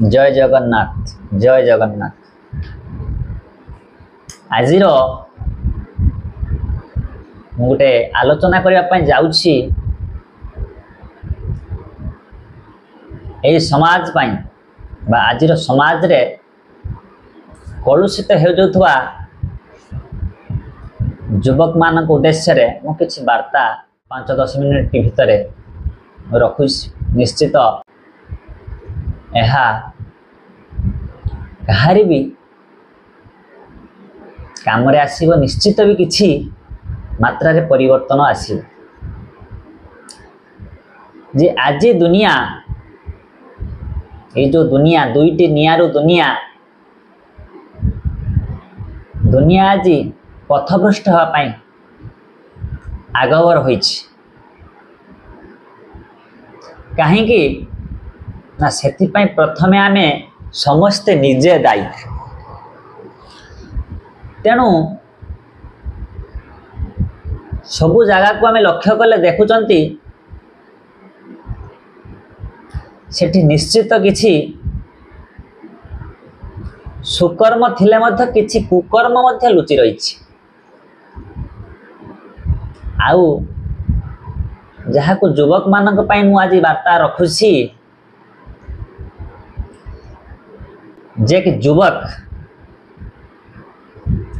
जय जगन्नाथ जय जगन्नाथ। आज गोटे आलोचना करने जाऊँगी यही समाज पाई बा आजिर समाज रे कलुषित हो जाउथुवा युवक मान उद्देश्य रे मु किछि वार्ता 5-10 मिनिट भितर रखु। निश्चित यह कहारी भी काम रे आसीबो, निश्चित भी किछि मात्रा रे परिवर्तन आसीबो। जे आज दुनिया ये जो दुनिया दुईटी नियारू दुनिया आज पथभ्रष्ट होगापाई आगवर होइछि। कहीं ना सेतिपाई प्रथमे आमे समस्ते निजे दायी। तेणु सबु जगह को आमे लक्ष्य कले देखुचंती सेठी निश्चित किछि सुकर्म थिले मध्य किछि कुकर्म मध्य लुचि रहिछि। आउ जहाँ को युवक मानक पाई मु आज वार्ता रखुछि जे कि युवक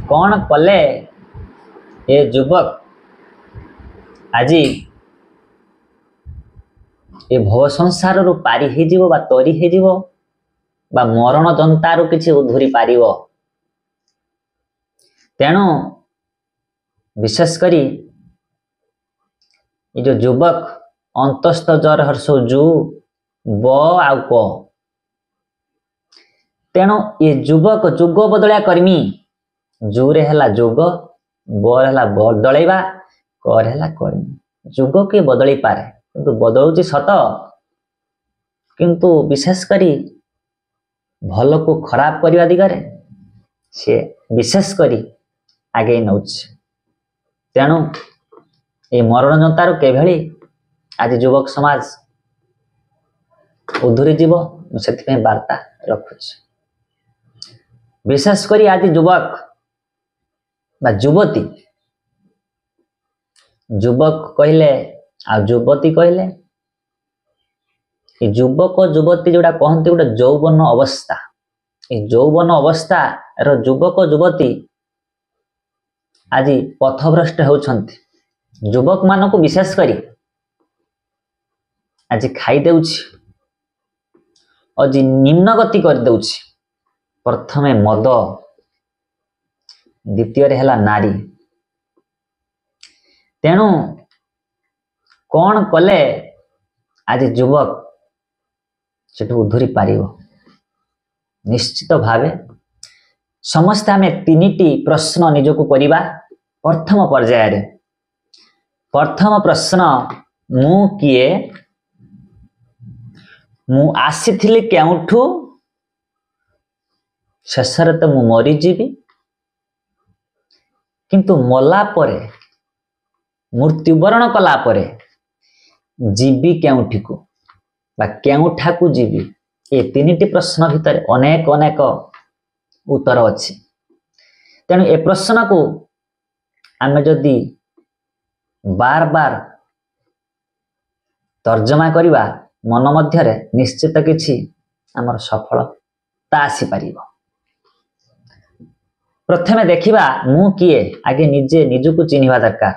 कौन कले ये युवक आज ये भव संसार रु पारी हे जीवो बा तरी हे जीवो बा मरण जंतारू किछि उधुरी पारिवो। तेणु विशेष करी ये जो युवक अंतस्थ जर हर्षो जु ब आउ क, तेणु ये युवक जुग बदलिया कर्मी जुरे हैला जुग ब हैला बदलैबा कर हैला कर्मी। जुग के बदली पारे किंतु बदलुची सत, किंतु विशेष करी भल को खराब करने दिगरे से विशेष करी आगे नौछि। तेणु ये मरण जंतारू केभली आज युवक समाज उधुरी जीव से वार्ता रखुछि। विशेष करी आज युवक बा युवती, युवक कहले आ युवती कहले युवक युवती जोड़ा कहते गोटे यौवन अवस्था, यौवन अवस्था रो युवक युवती आज पथभ्रष्ट होउछंती। युवक मान को विशेष करी आज खाई देउछि, आज निम्न गति कर देउछि। प्रथमे मद, द्वितीय रे हैला नारी। तेणु कौन कले आज युवक सेठु उधुरी पारिबो? निश्चित भावे समस्ते आमे तीनिटी प्रश्न निजको करिबा। प्रथम पर्याय रे प्रथम प्रश्न मु किए, मु आसीथिली केउठु, शेषरे तो मु मरी जीवी, किंतु मला परे मृत्युवरण कला परे जीवी केउठी को बा केउठा को जीवी? ये तीनिटी प्रश्न भितर अनेक अनेक उत्तर अछि। तेणु ए प्रश्न को आमे जदि बार बार तर्जमा करिबा मन मध्यरे निश्चित किछि हमर सफलता आसी पारिबो। प्रथमे देखिबा मु किए, आगे निजे निजको चिन्हिबा दरकार।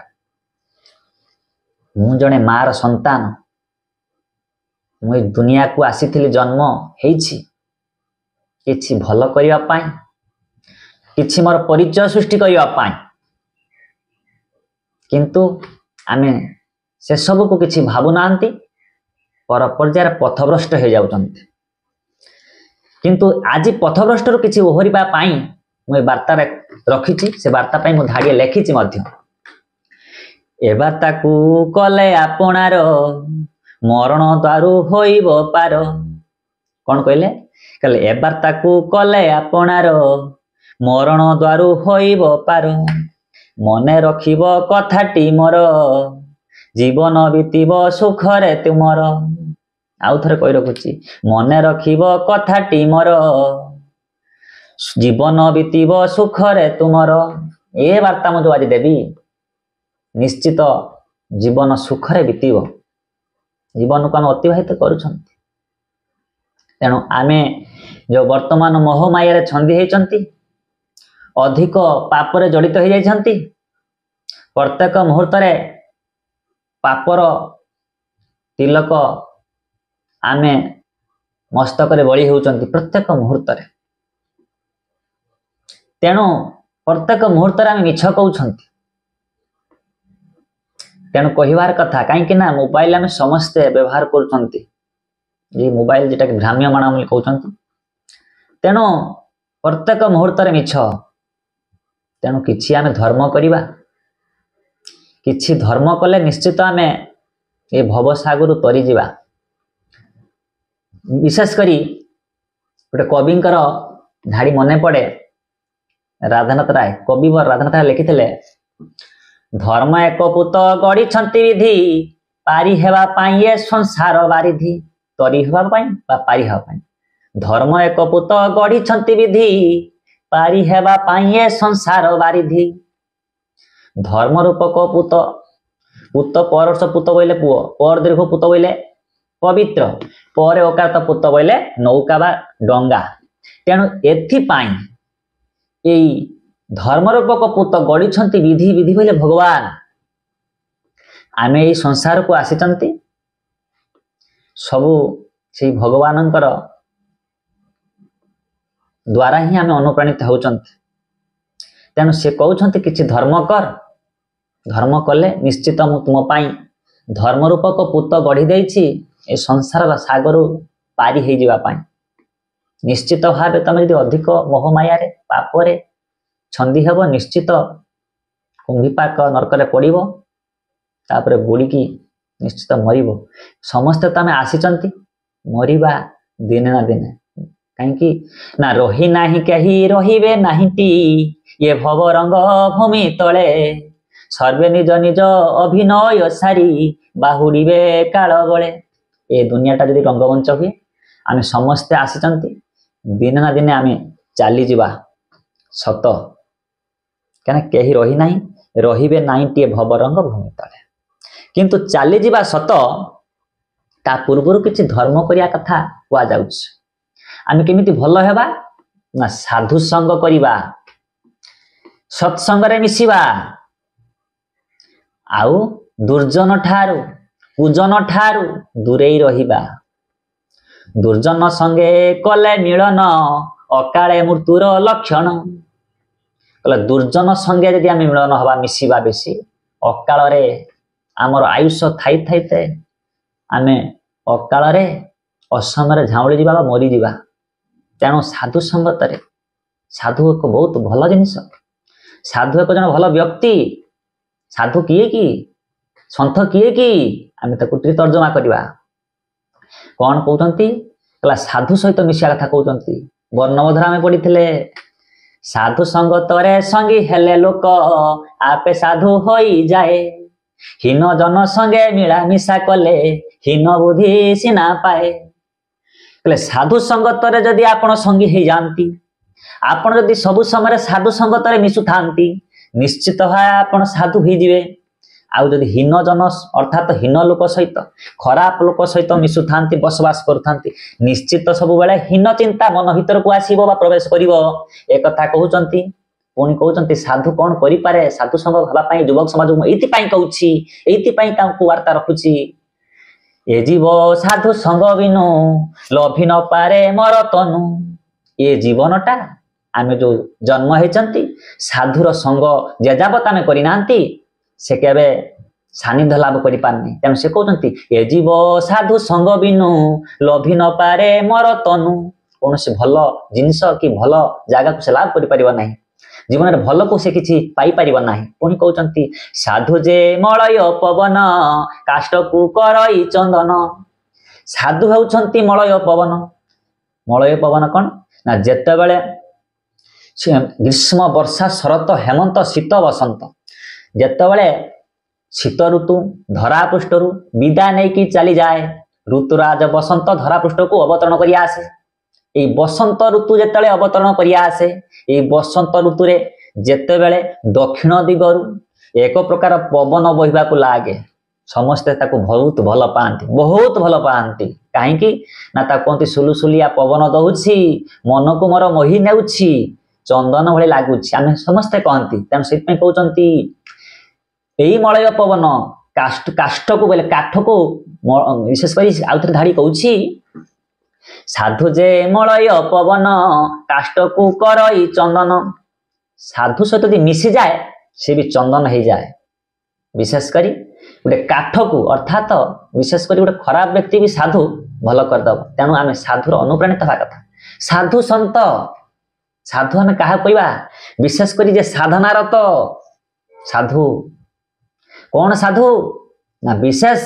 मु जने मार संतान, मु दुनिया को आसीथिली जन्म हेछि किछि भल करिवा पाई, किछि मोर परिचय सृष्टि करिवा पाई, किंतु आमे से सब को किछि भाबु नांती, पर पर्यायर पथभ्रष्ट हो जाउछंती। किंतु आज पथभ्रष्ट रो किछि ओहरिबा पाई मु वार्ता रखिछि। से वार्ता पाई मु धाडिए लेखिछि मध्य। ए वार्ता को कले आपणार मरण द्वारू होइब पार। कौन कहले? कहले ए वार्ता को कले आपणार मरण द्वारू होइब पार। मने रखिब कथाटी मोर जीवन बीतीब सुखरे तुमर। आउ थे कही रखुची मने रखिब कथाटी मोर जीवन बीतब सुखरे तुमर ए वार्ता मुझे आज देवी निश्चित जीवन सुखरे बीतब जीवन को आम अतिबाहित करुणु आमे जो वर्तमान मोहमाया छंदी होती अधिक पापरे जड़ित हो जाती प्रत्येक मुहूर्त पापर तिलक आमे मस्तक बड़ी होती प्रत्येक मुहूर्त तेणु प्रत्येक मुहूर्त आम मिछ कहते तेणु कहबार कथा कहीं मोबाइल आम समस्ते व्यवहार कर मोबाइल जेटा कि भ्राम्यमाण कहते तेणु प्रत्येक मुहूर्त मिछ तेणु किछि आमे धर्म करिबा किछि धर्म कले निश्चित आमे ए भवसागर तरी जिबा विशेष करी गोटे कविंकर धाड़ी मने पड़े राधानाथ राय कविवर राधानाथ राय लिखिथिले धर्म एक पुत गढ़ी विधि पारी हेबा पाई ए संसार बारिधि तरी हेबा पाई बा पारी हेबा पाई धर्म एक पुत गढ़ी विधि पारी हेबा पाई ए संसार बारिधि धर्म रूपक पुत पुत परस पुत बोले पुओ पर दीर्घ पुत बोले पवित्र पर ओकार पुत बोले नौका बा डंगा तेणु एथिपाई यही धर्म रूपक पुत गढ़ी विधि विधि बोले भगवान आमे यही संसार को आसीचंती सबू से भगवान द्वारा ही आमे अनुप्राणित होचंती तेणु से कहते किसी धर्म कर धर्म कले निश्चित मु तुम पाई धर्म रूपक पुत गढ़ी देछि ए संसार सागर पारी हो जावा पाई निश्चित भाव तुम यदि अधिक मोहमाया पापरे छंदी हेब निश्चित कुंभीपाक नरकरे पड़िबो तापरे बुड़ीकी निश्चित मरिबो समस्ते तो आम आसीचंती मरिबा दिने ना दिने कहीं ना रही नाही कही रहिबे नाहीटी ये भव रंग भूमि तले सर्वे निज निज अभिनय सारी बाहुड़े काल बले ए दुनियाटा जदि रंगमंच हुए आम समस्ते आसीचंती दिने ना दिने आम चली जावा सत क्या कहीं रही ना रहिबे नाईटी भव रंग भूमि तले किंतु चली जावा सत ता पूर्वर किसी धर्म करिया कथा कुआ जाउछ आम केमिति भल हेबा ना साधु संग करिबा सत्संग रे मिसिबा आउ दुर्जन ठारू पूजन ठारू दूरे रहिबा दुर्जन संगे कले मिलन अकाले मृत्युर लक्षण कले दुर्जन संगे यदि आम मिलन हवा मिसिबा बेसी अकाल रे आमर आयुष थाई थाई आम अकाल रे असमय झाउली जीवा मरी जीवा तेणु साधु संगत साधु एक बहुत भल जिनिस साधु एक जन भल व्यक्ति साधु किए कि सन्थ किए कि आम तर्जमा करवा कौन कहते साधु सहित मिशा कथा कहते वर्णबोधर आम पढ़ी साधु संगतरे संगी हेले लोक आपे साधु हो जाए हीन जन संगे मिला मिशा कले हीन बुद्धि सीना पाए साधु संगतरे जदि आपण संगी हो जाती आपण जदि सबु समय साधु संगतरे मिशु थांती निश्चित भाव आपण साधु हो जाए आउ जदि हीन जन अर्थात हीन लोक सहित खराब लोक सहित मिशु थांती बसवास करुता निश्चित सब बेले हीन चिंता मन भीतर को आसीबो बा प्रवेश करिवो एक कथा कहउचंती पुणी कहउचंती साधु कौन करि पारे साधु संग भाबा पई युवक समाज एति पई कहउची एति पई तांको वार्ता रखुची ए जीव साधु संग बिनु लभी न पारे मर तनु ये जीवनटा आम जो जन्म होती साधुर संग जेजावत आम करना से केबे सानिध्य लाभ कर पारनी तेणु से कहते ए जीव साधु संग बिनु लभी न पारे मर तनु कौन से भल जिनस कि भल जगह को से लाभ कर जीवन में भल को से किसी पाइपर ना पुणी कहते साधु जे मलय पवन काष्ट को करई चंदन साधु होउछंती मलय पवन कौन ना जेते बेले ग्रीष्म वर्षा शरत हेमंत शीत बसंत जेते बेले शीत ऋतु धरा पृष्ठरु विदा नहीं कि चली जाए ऋतुराज बसंत धरापृष्ठ को अवतरण करिया आसे ये बसंत ऋतु जिते अवतरण करिया आसे ये बसंत ऋतु रे जेते बेले दक्षिण दिगरु एक प्रकार पवन बहिबा को लागे समस्ते ताको बहुत भल पाती कहीं ना कहती सुलुसुलिया पवन दौची मन को मोर मोहि नेउछि चंदन भली लगुच आम समस्ते कहती तेणु से कहते यही मलय पवन काष्ठ को बोले काठ को विशेष कर आउ थे धाड़ी कहूँ साधु जे मलय पवन काष्ठ को करई चंदन साधु सहित यदि मिसी जाए सी भी चंदन हो जाए विशेष करी गोटे काठ को अर्थात विशेष कर गोटे खराब व्यक्ति भी साधु भल करदब तेणु आम साधुर अनुप्राणित हवा कथा साधु संत साधु आम क्या कहवा विशेष करी साधनारत साधु कौन साधु ना विशेष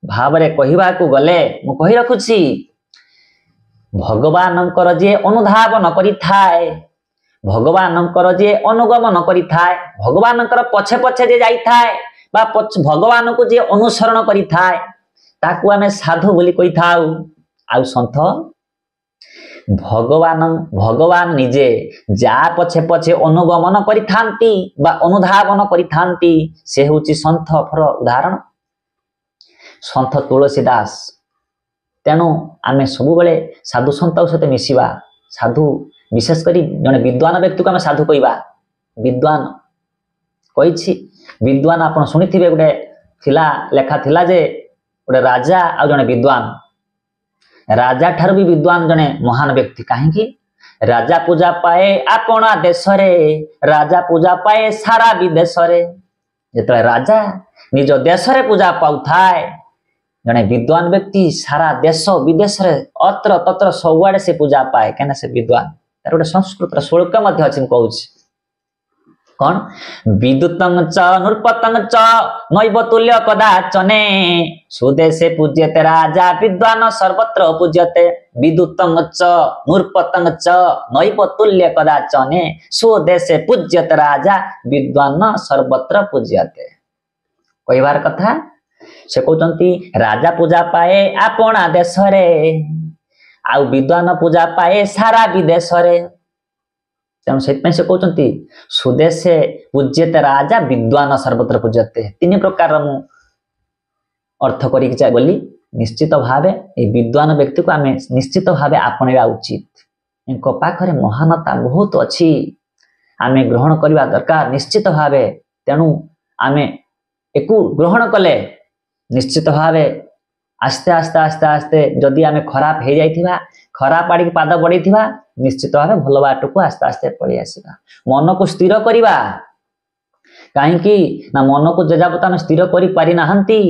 भाव रे कहवा को गले मु कहि रखुछि भगवानंकर जे अनुधावन करि थाए भगवानंकर जे अनुगमन करि थाए भगवानंकर पछे पछे जे जाई थाए बा भगवान को जे अनुसरण करि थाए ताकू आमे साधु बोली कहि थाउ आउ संत भगवान निजे जा पछे पछे अनुगमन करि थांती बा अनुधावन करि थांती से होची संत फर उदाहरण संत तुलसीदास तेणु आमे सब बेले साधु संत सहित मिसिबा साधु विशेष करी जने विद्वान व्यक्ति को आमे साधु कहवा विद्वान कही विद्वान आप शुणिथिबे गोटे थिला लेखा थिला जे गोटे राजा आ जने विद्वान राजा ठार भी विद्वान जने महान व्यक्ति कहीं राजा पूजा पाए आपणा देश रे राजा पूजा पाए सारा विदेश रे जेतले राजा निज देश रे पूजा पाउथाए जने विद्वान व्यक्ति सारा देश विदेश रे अत्र तत्र सबुआडे से पूजा पाए कहना से विद्वान तार गोटे संस्कृत श्लोक मध्य अछि कहूँ कौन विद्युतं च नृपतं च नैव तुल्य कदाचने सुदेशे पूज्यते राजा विद्वान सर्वत्र पूज्यते विद्युतं च नृपतं च नैव तुल्य कदाचने सुदेशे पूज्यते राजा विद्वान सर्वत्र पूज्यते कहबार कथा से कहते राजा पूजा पाए आपणा देश रे आउ विद्वान पूजा पाए सारा विदेश रे तेणु से कहते सुदेशे पूज्यते राजा विद्वान सर्वत्र पूज्यते तीन प्रकार मु अर्थ करी चाहे बोली निश्चित भावे ये विद्वान व्यक्ति को आम निश्चित भावे आपणा उचित इनका पाखरे महानता बहुत अच्छी आम ग्रहण करवा दरकार निश्चित भावे तेणु आम एक ग्रहण कले निश्चित भावे आस्ते आस्ते आस्ते आस्ते जदि आम खराब हो जाइथिबा खराब आड़ पाद बढ़ी निश्चित भाव भल बाट को आस्ते आस्ते पलि आसवा मन को स्थिर करवा कहीं ना मन को जेजाबत आम स्थिर कर पारि नाहंती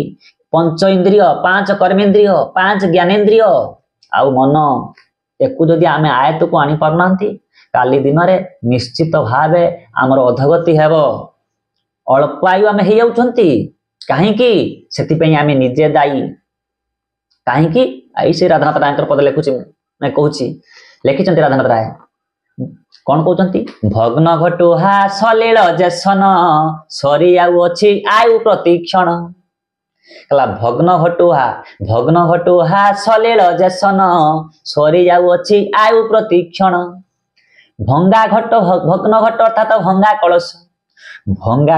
पंच इंद्रिय पांच कर्मेन्द्रिय पांच ज्ञानेन्द्रिय आउ मन एकु जदि आम आयत को आनी पारना काली दिन में निश्चित भावे आमर अधगति हेब अल्प आयु आम हो जाउछंती कहीं से आम निजे दायी कहीं आई से राधानाथ राय पद लिखुची मैं कहूँ लिखिं राधानाथ राय कौन कहते भग्न घटुहा सलील जेसन सरी आउछि आयु प्रतिक्षण कला भग्न घटुहा सलील जेसन सरी आउछि आयु प्रतिक्षण भंगा घट भग्न घट अर्थात भंगा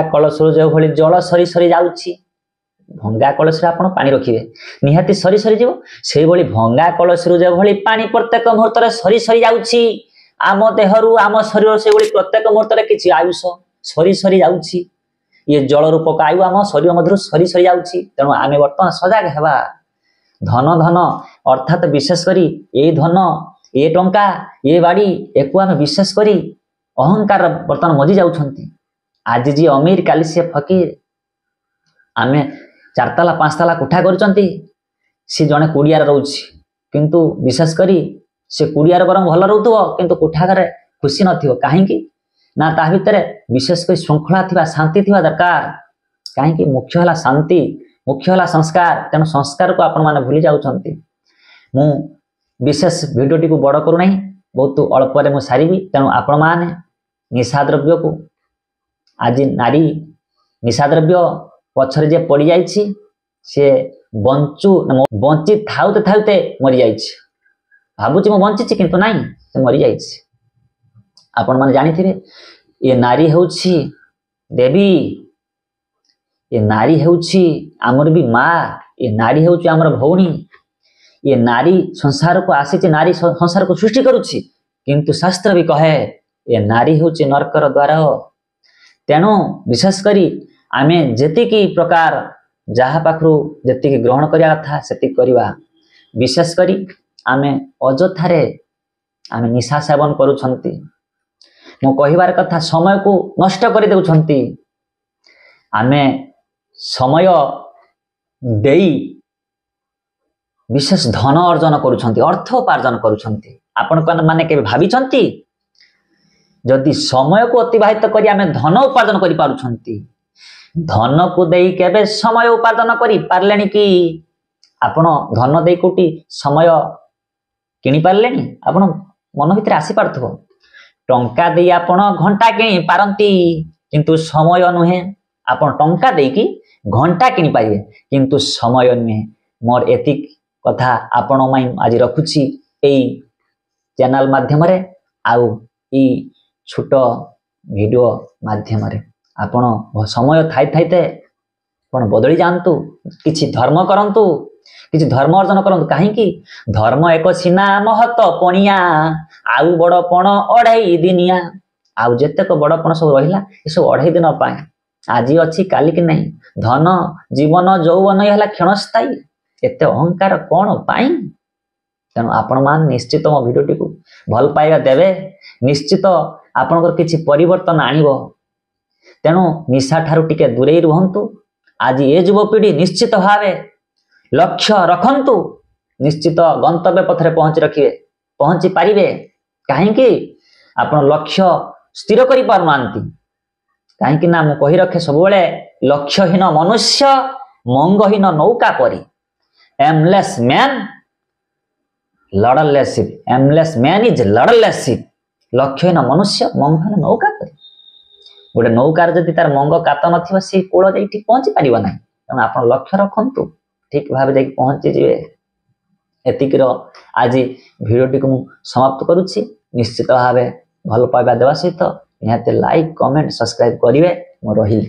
कलश जो भली जल सरी सरी जाउछि भंगा कलश आप पानी रखिए निहाती सरी सरी जीव से भली भंगा कलश जो भली पानी प्रत्येक मुहूर्त सरी सरी जाउछि आम देहरु आम शरीर से भली प्रत्येक मुहूर्त किछि आयुष सरी सरी जाउछि ये जल रूपक आयु आम शरीर मध्य सरी सरी जाउछि तेणु आम बर्तमान सजग हेबा धन धन अर्थात विशेष करी ये धन ये टंका ये बाड़ी एको आम विशेष करी अहंकार बर्तमान मजी जाउछंती आज जी अमीर काली से फकीर आम 4 ताला 5 ताला कोठा करचंती सी जने कुड़ियार रोची किंतु विशेष करी से कुड़ियार बरम भल रहउथबो किंतु कोठा घरे खुशी नथिबो काहेकि ना ता भितर विशेष करी श्रृंखला थिबा शांति थिबा दरकार काहेकि मुख्य हला शांति मुख्य हला संस्कार तेणु संस्कार को आपण माने भूली जाउछंती मु विशेष भिडियोटी को बड़ करू नहीं बहुत अल्प रे मु सारिबी तेणु आपण माने निशा द्रव्य को आज नारी निशा द्रव्य पछरे जे पड़ी जाइछि से ବଞ୍ଚି ଥାଉତେ ଥାଉତେ ମରିଯାଇଛି। ଭାବୁଛି ମୁଁ ବଞ୍ଚିଛି କିନ୍ତୁ ନାହିଁ, ସେ ମରିଯାଇଛି। ଆପଣମାନେ ଜାଣିଥିବେ ଏ ନାରୀ ହେଉଛି ଦେବୀ, ଏ ନାରୀ ହେଉଛି ଆମର ବି ମା, ଏ ନାରୀ ହେଉଛି ଆମର ଭଉଣୀ। ଏ ନାରୀ ସଂସାରକୁ ଆସିଛି, ନାରୀ ସଂସାରକୁ ସୃଷ୍ଟି କରୁଛି, କିନ୍ତୁ ଶାସ୍ତ୍ର ବି କହେ ଏ ନାରୀ ହେଉଛି ନରକର ଦ୍ୱାର। ତେଣୁ ବିଶେଷ କରି ଆମେ ଯେତିକି ପ୍ରକାର ଯାହା ପାଖରୁ ଯେତିକି ଗ୍ରହଣ କରିବା କଥା ସେତିକି କରିବା। ବିଶେଷ କରି ଆମେ ଅଯଥାରେ ଆମେ ନିଶା ସେବନ କରୁଛନ୍ତି। ମୁଁ କହିବାର କଥା ସମୟକୁ ନଷ୍ଟ କରିଦେଉଛନ୍ତି। ଆମେ ସମୟ ଦେଇ ବିଶେଷ ଧନ ଅର୍ଜନ କରୁଛନ୍ତି, ଅର୍ଥ ଉପାର୍ଜନ କରୁଛନ୍ତି। ଆପଣମାନେ କେବେ ଭାବିଛନ୍ତି ଯଦି ସମୟକୁ ଅତିବାହିତ କରି ଆମେ ଧନ ଉପାର୍ଜନ କରିପାରୁଛନ୍ତି, ଧନକୁ ଦେଇ କେବେ ସମୟ ଉପାର୍ଜନ କରିପାରିଲେଣି କି? ଆପଣ ଧନ ଦେଇ କୋଉଠି ସମୟ କିଣିପାରିଲେଣି? ଆପଣ ମନ ଭିତରେ ଆସିପାରୁଥିବ ଟଙ୍କା ଦେଇ ଆପଣ ଘଣ୍ଟା କିଣି ପାରନ୍ତି କିନ୍ତୁ ସମୟ ନୁହେଁ। ଆପଣ ଟଙ୍କା ଦେଇକି ଘଣ୍ଟା କିଣିପାରିବେ କିନ୍ତୁ ସମୟ ନୁହେଁ। ମୋର ଏତିକି କଥା ଆପଣ ଆଜି ରଖୁଛି ଏଇ ଚ୍ୟାନେଲ ମାଧ୍ୟମରେ ଆଉ ଏଇ ଛୋଟ ଭିଡ଼ିଓ ମାଧ୍ୟମରେ। ଆପଣ ସମୟ ଥାଇତେ ଆପଣ ବଦଳି ଯାଆନ୍ତୁ, କିଛି ଧର୍ମ କରନ୍ତୁ, କିଛି ଧର୍ମ ଅର୍ଜନ କରନ୍ତୁ। କାହିଁକି? ଧର୍ମ ଏକ ସିନା ମହତ ପଣିଆ, ଆଉ ବଡ଼ପଣ ଅଢ଼େଇ ଦିନିଆ। ଆଉ ଯେତେକ ବଡ଼ପଣ ସବୁ ରହିଲା ଏସବୁ ଅଢ଼େଇ ଦିନ ପାଇଁ, ଆଜି ଅଛି କାଲିକି ନାହିଁ। ଧନ ଜୀବନ ଯୌବନ ହେଲା କ୍ଷଣସ୍ଥାୟୀ, ଏତେ ଅହଙ୍କାର କ'ଣ ପାଇଁ? ତେଣୁ ଆପଣମାନେ ନିଶ୍ଚିତ ମୋ ଭିଡ଼ିଓଟିକୁ ଭଲ ପାଇବା ଦେବେ, ନିଶ୍ଚିତ ଆପଣଙ୍କର କିଛି ପରିବର୍ତ୍ତନ ଆଣିବ। ତେଣୁ ନିଶା ଠାରୁ ଟିକେ ଦୂରେଇ ରୁହନ୍ତୁ। ଆଜି ଏ ଯୁବପିଢ଼ି ନିଶ୍ଚିତ ଭାବେ ଲକ୍ଷ୍ୟ ରଖନ୍ତୁ, ନିଶ୍ଚିତ ଗନ୍ତବ୍ୟ ପଥରେ ପହଞ୍ଚି ପାରିବେ। କାହିଁକି? ଆପଣ ଲକ୍ଷ୍ୟ ସ୍ଥିର କରିପାରୁନାହାନ୍ତି। କାହିଁକି ନା ମୁଁ କହି ରଖେ ସବୁବେଳେ, ଲକ୍ଷ୍ୟହୀନ ମନୁଷ୍ୟ ମଙ୍ଗହୀନ ନୌକା ପରି। Aimless man rudderless ship, aimless man is rudderless ship. ଲକ୍ଷ୍ୟହୀନ ମନୁଷ୍ୟ ମଙ୍ଗହୀନ ନୌକା ପରି। ଗୋଟେ ନୌକାରେ ଯଦି ତାର ମଙ୍ଗ କାତ ନଥିବ ସେ କୂଳ ଯାଇକି ଠିକ ପହଞ୍ଚି ପାରିବ ନାହିଁ। ତେଣୁ ଆପଣ ଲକ୍ଷ୍ୟ ରଖନ୍ତୁ, ଠିକ ଭାବେ ଯାଇକି ପହଞ୍ଚିଯିବେ। ଏତିକିର ଆଜି ଭିଡ଼ିଓଟିକୁ ମୁଁ ସମାପ୍ତ କରୁଛି। ନିଶ୍ଚିତ ଭାବେ ଭଲ ପାଇବା ଦେବା ସହିତ ନିହାତି ଲାଇକ୍, କମେଣ୍ଟ, ସବସ୍କ୍ରାଇବ କରିବେ। ମୁଁ ରହିଲି।